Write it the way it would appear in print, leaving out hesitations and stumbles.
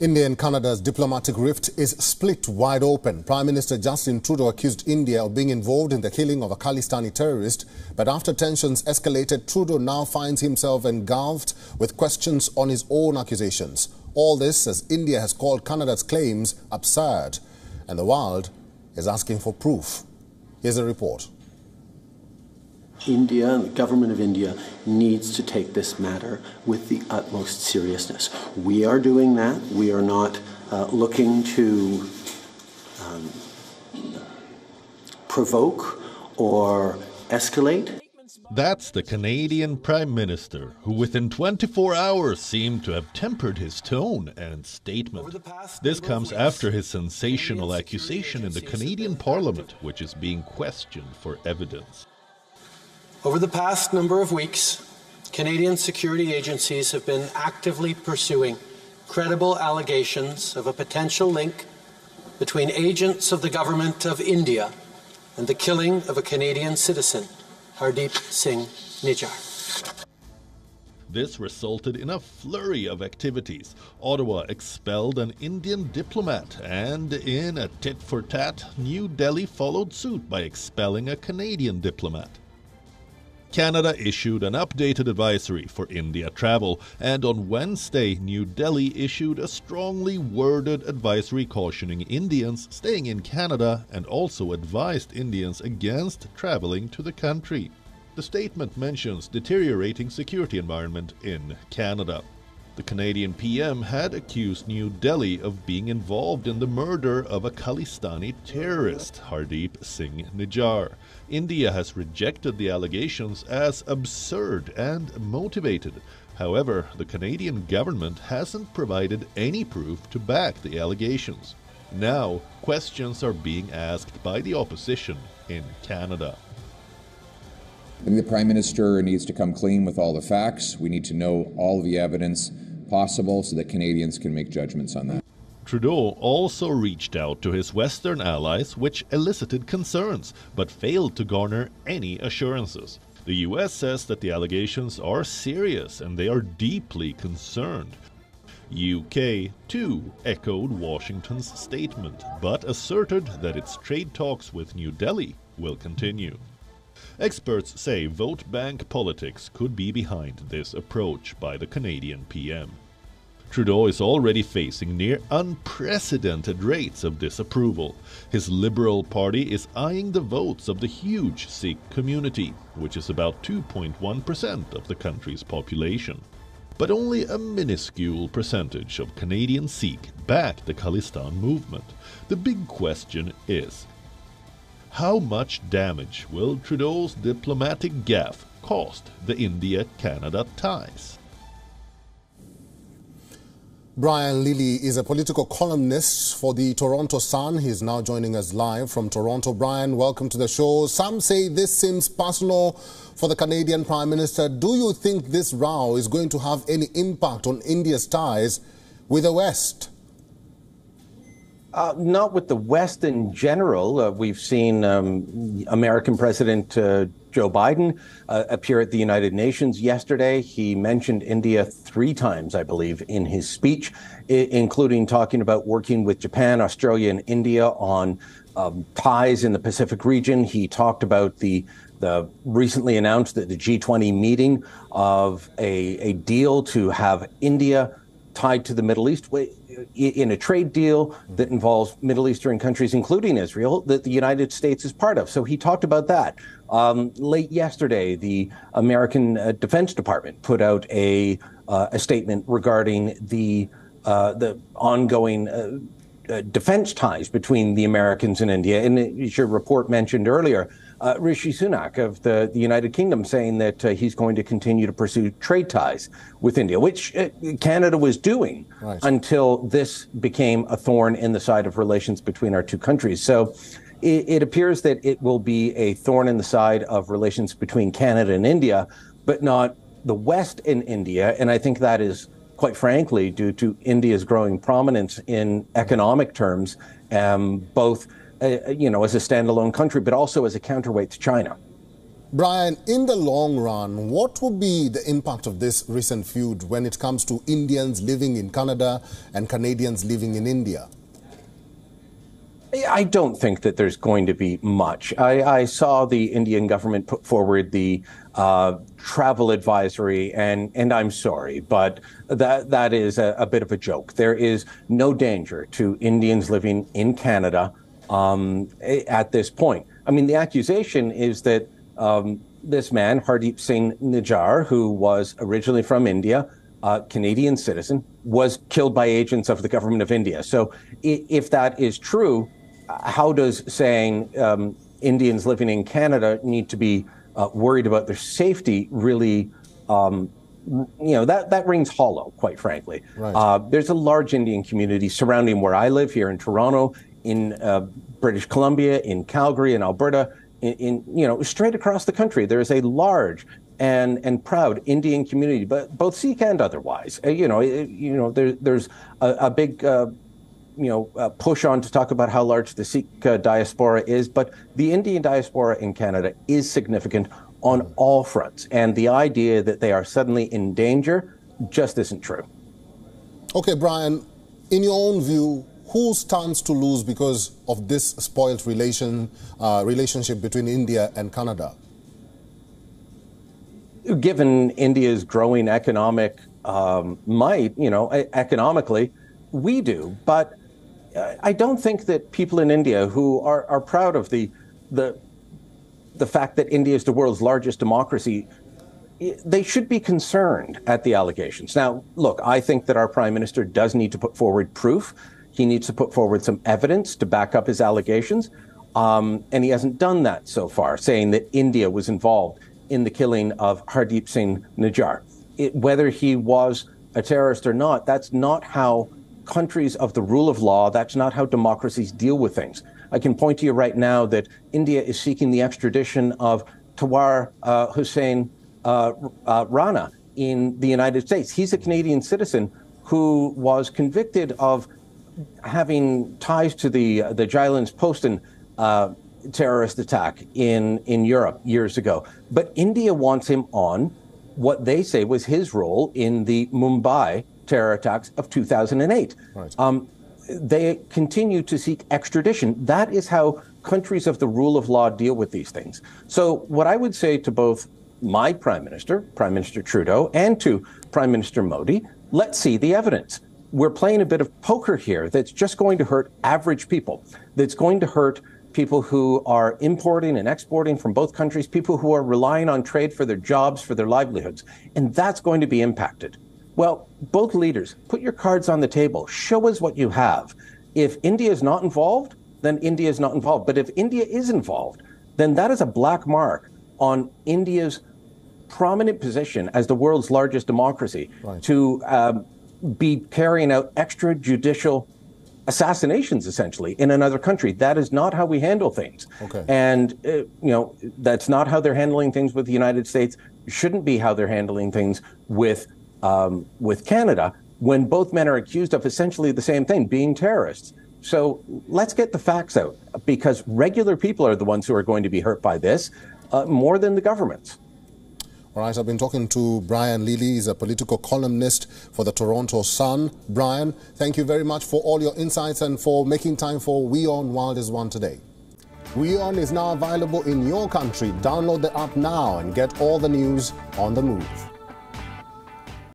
India and Canada's diplomatic rift is split wide open. Prime Minister Justin Trudeau accused India of being involved in the killing of a Khalistani terrorist. But after tensions escalated, Trudeau now finds himself engulfed with questions on his own accusations. All this as India has called Canada's claims absurd. And the world is asking for proof. Here's a report. India and the government of India needs to take this matter with the utmost seriousness. We are doing that. We are not looking to provoke or escalate. That's the Canadian Prime Minister, who within 24 hours seemed to have tempered his tone and statement. This comes after his sensational accusation in the Canadian Parliament, which is being questioned for evidence. Over the past number of weeks, Canadian security agencies have been actively pursuing credible allegations of a potential link between agents of the government of India and the killing of a Canadian citizen, Hardeep Singh Nijjar. This resulted in a flurry of activities. Ottawa expelled an Indian diplomat, and in a tit-for-tat, New Delhi followed suit by expelling a Canadian diplomat. Canada issued an updated advisory for India travel, and on Wednesday, New Delhi issued a strongly worded advisory cautioning Indians staying in Canada and also advised Indians against traveling to the country. The statement mentions deteriorating security environment in Canada. The Canadian PM had accused New Delhi of being involved in the murder of a Khalistani terrorist, Hardeep Singh Nijjar. India has rejected the allegations as absurd and motivated. However, the Canadian government hasn't provided any proof to back the allegations. Now, questions are being asked by the opposition in Canada. I think the Prime Minister needs to come clean with all the facts. We need to know all of the evidence possible so that Canadians can make judgments on that. Trudeau also reached out to his Western allies, which elicited concerns, but failed to garner any assurances. The US says that the allegations are serious and they are deeply concerned. UK, too, echoed Washington's statement, but asserted that its trade talks with New Delhi will continue. Experts say vote bank politics could be behind this approach by the Canadian PM. Trudeau is already facing near unprecedented rates of disapproval. His Liberal Party is eyeing the votes of the huge Sikh community, which is about 2.1% of the country's population. But only a minuscule percentage of Canadian Sikh back the Khalistan movement. The big question is, how much damage will Trudeau's diplomatic gaffe cost the India-Canada ties? Brian Lilly is a political columnist for the Toronto Sun. He's now joining us live from Toronto. Brian, welcome to the show. Some say this seems personal for the Canadian Prime Minister. Do you think this row is going to have any impact on India's ties with the West? Not with the West in general. We've seen American President Joe Biden appear at the United Nations yesterday. He mentioned India 3 times, I believe, in his speech, including talking about working with Japan, Australia, and India on ties in the Pacific region. He talked about the recently announced the G20 meeting of a deal to have India tied to the Middle East in a trade deal that involves Middle Eastern countries, including Israel, that the United States is part of. So he talked about that. Late yesterday, the American Defense Department put out a statement regarding the ongoing defense ties between the Americans and India. And as your report mentioned earlier, Rishi Sunak of the United Kingdom saying that he's going to continue to pursue trade ties with India, which Canada was doing until this became a thorn in the side of relations between our two countries. So it appears that it will be a thorn in the side of relations between Canada and India, but not the West and India. And I think that is, quite frankly, due to India's growing prominence in economic terms, both as a standalone country, but also as a counterweight to China. Brian, in the long run, what would be the impact of this recent feud when it comes to Indians living in Canada and Canadians living in India? I don't think that there's going to be much. I saw the Indian government put forward the travel advisory, and I'm sorry, but that is a bit of a joke. There is no danger to Indians living in Canada at this point. I mean, the accusation is that this man, Hardeep Singh Nijjar, who was originally from India, a Canadian citizen, was killed by agents of the government of India. So if that is true, how does saying Indians living in Canada need to be worried about their safety really, that rings hollow, quite frankly. Right. There's a large Indian community surrounding where I live here in Toronto, in British Columbia, in Calgary, in Alberta, in straight across the country. There is a large and proud Indian community, but both Sikh and otherwise. There's a big push on to talk about how large the Sikh diaspora is, but the Indian diaspora in Canada is significant on all fronts, and the idea that they are suddenly in danger just isn't true. Okay, Brian, in your own view, who stands to lose because of this spoiled relationship between India and Canada? Given India's growing economic might, economically, we do. But I don't think that people in India who are proud of the fact that India is the world's largest democracy, they should be concerned at the allegations. Now, look, I think that our Prime Minister does need to put forward proof. He needs to put forward some evidence to back up his allegations. And he hasn't done that so far, saying that India was involved in the killing of Hardeep Singh Nijjar. Whether he was a terrorist or not, that's not how countries of the rule of law, that's not how democracies deal with things. I can point to you right now that India is seeking the extradition of Tawar Hussain Rana in the United States. He's a Canadian citizen who was convicted of having ties to the Jyllands Poston terrorist attack in Europe years ago. But India wants him on what they say was his role in the Mumbai terror attacks of 2008. Right. They continue to seek extradition. That is how countries of the rule of law deal with these things. So what I would say to both my Prime Minister, Prime Minister Trudeau, and to Prime Minister Modi, let's see the evidence. We're playing a bit of poker here that's just going to hurt average people, that's going to hurt people who are importing and exporting from both countries, people who are relying on trade for their jobs, for their livelihoods, and that's going to be impacted. Well, both leaders, put your cards on the table. Show us what you have. If India is not involved, then India is not involved. But if India is involved, then that is a black mark on India's prominent position as the world's largest democracy. Right. To be carrying out extrajudicial assassinations, essentially, in another country. That is not how we handle things. Okay. And, that's not how they're handling things with the United States. Shouldn't be how they're handling things with Canada, when both men are accused of essentially the same thing, being terrorists. So let's get the facts out, because regular people are the ones who are going to be hurt by this more than the governments. All right, I've been talking to Brian Lilley. He's a political columnist for the Toronto Sun. Brian, thank you very much for all your insights and for making time for WION World is One today. WION is now available in your country. Download the app now and get all the news on the move.